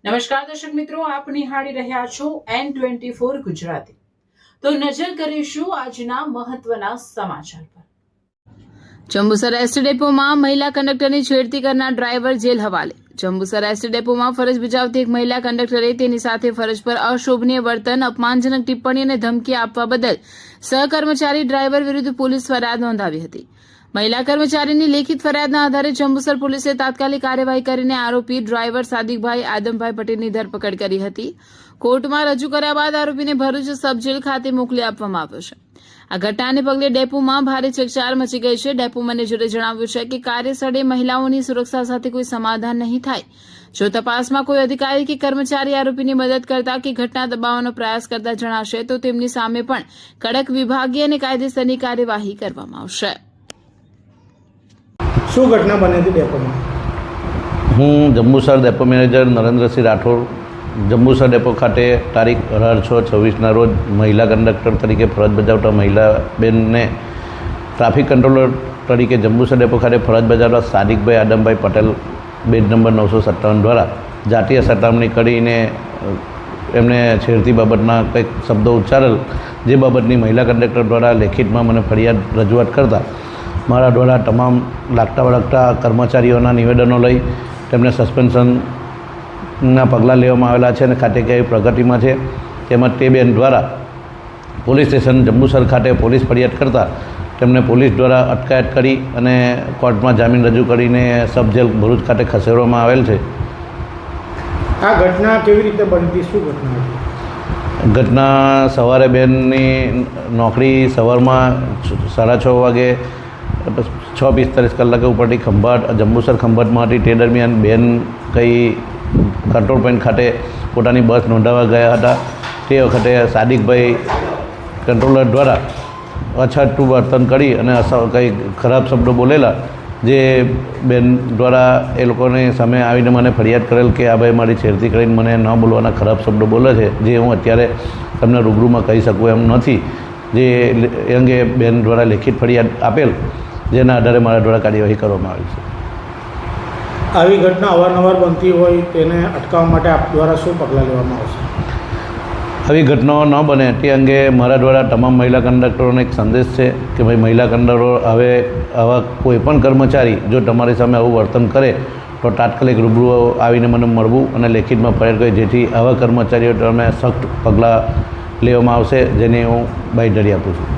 નમસ્કાર દર્શક મિત્રો, આપ નિહાળી રહ્યા છો N24 ગુજરાતી। તો નજર કરીશું આજના મહત્વના સમાચાર પર। જંબુસર એસટી ડેપોમાં મહિલા કંડક્ટરની છેડતી કરનાર ડ્રાઈવર જેલ હવાલે। જંબુસર એસટી ડેપોમાં ફરજ બજાવતી એક મહિલા કંડક્ટરે તેની સાથે ફરજ પર અશોભનીય વર્તન, અપમાનજનક ટિપ્પણી અને ધમકી આપવા બદલ સહકર્મચારી ડ્રાઈવર વિરુદ્ધ પોલીસ ફરિયાદ નોંધાવી હતી। મહિલા કર્મચારીની લેખિત ફરિયાદના આધારે જંબુસર પોલીસે તાત્કાલિક કાર્યવાહી કરીને આરોપી ડ્રાઈવર સાદિકભાઈ આદમભાઈ પટેલની ધરપકડ કરી હતી। કોર્ટમાં રજૂ કર્યા બાદ આરોપીને ભરૂચ સબ જેલ ખાતે મોકલી આપવામાં આવ્યો છે। આ ઘટનાને પગલે ડેપોમાં ભારે ચકચાર મચી ગઈ છે। ડેપો મેનેજરે જણાવ્યું છે કે કાર્યસ્થળે મહિલાઓની સુરક્ષા સાથે કોઈ સમાધાન નહીં થાય। જો તપાસમાં કોઈ અધિકારી કે કર્મચારી આરોપીની મદદ કરતા કે ઘટના દબાવવાનો પ્રયાસ કરતા જણાશે તો તેમની સામે પણ કડક વિભાગીય અને કાયદેસરની કાર્યવાહી કરવામાં આવશે। શું ઘટના બની હતી ડેપોમાં? હું Jambusar depot manager Narendrasinh Rathod Jambusar depot ખાતે તારીખ 18/6/26ના રોજ મહિલા કંડક્ટર તરીકે ફરજ બજાવતા મહિલા બેનને ટ્રાફિક કંટ્રોલર તરીકે જંબુસર ડેપો ખાતે ફરજ બજાવતા સાદિકભાઈ આદમભાઈ પટેલ બેડ નંબર 957 દ્વારા જાતીય સતામણી કરીને એમને છેડતી બાબતના કંઈક શબ્દો ઉચ્ચારેલ, જે બાબતની મહિલા કંડક્ટર દ્વારા લેખિતમાં મને ફરિયાદ રજૂઆત કરતા મારા દ્વારા તમામ લાગતા વળગતા કર્મચારીઓના નિવેદનો લઈ તેમને સસ્પેન્શનના પગલાં લેવામાં આવેલા છે અને ખાતેકીય પ્રગતિમાં છે। તેમજ તે બેન દ્વારા પોલીસ સ્ટેશન જંબુસર ખાતે પોલીસ ફરિયાદ કરતાં તેમને પોલીસ દ્વારા અટકાયત કરી અને કોર્ટમાં જામીન રજૂ કરીને સબ જેલ ભરૂચ ખાતે ખસેડવામાં આવેલ છે। આ ઘટના કેવી રીતે બનતી? શું ઘટના હતી? ઘટના સવારે બેનની નોકરી સવારમાં 6:30 વાગે 6:45 કલાકે ઉપરથી ખંભાત જંબુસર ખંભાતમાં હતી। તે દરમિયાન બેન કંઈ કંટ્રોલ પોઈન્ટ ખાતે પોતાની બસ નોંધાવવા ગયા હતા। તે વખતે સાદિકભાઈ કંટ્રોલર દ્વારા અછતનું વર્તન કરી અને કંઈ ખરાબ શબ્દો બોલેલા, જે બેન દ્વારા એ લોકોની સામે આવીને મને ફરિયાદ કરેલ કે આ ભાઈ મારી છેડતી કરીને મને ન બોલવાના ખરાબ શબ્દો બોલે છે, જે હું અત્યારે તમને રૂબરૂમાં કહી શકું એમ નથી। જે એ અંગે બેન દ્વારા લેખિત ફરિયાદ આપેલ, જેના આધારે મારા દ્વારા કાર્યવાહી કરવામાં આવી છે। આવી ઘટના અવારનવાર બનતી હોય તેને અટકાવવા માટે આપ દ્વારા શું પગલાં લેવામાં આવશે? આવી ઘટનાઓ ન બને તે અંગે મારા દ્વારા તમામ મહિલા કંડક્ટરોને એક સંદેશ છે કે ભાઈ મહિલા કંડક્ટરો હવે આવા કોઈ પણ કર્મચારી જો તમારી સામે આવું વર્તન કરે તો તાત્કાલિક રૂબરૂ આવીને મને મળવું અને લેખિતમાં ફરિયાદ કરી, જેથી આવા કર્મચારીઓ તમે સખ્ત પગલાં લેવામાં આવશે, જેની હું બાંયધરી આપું છું।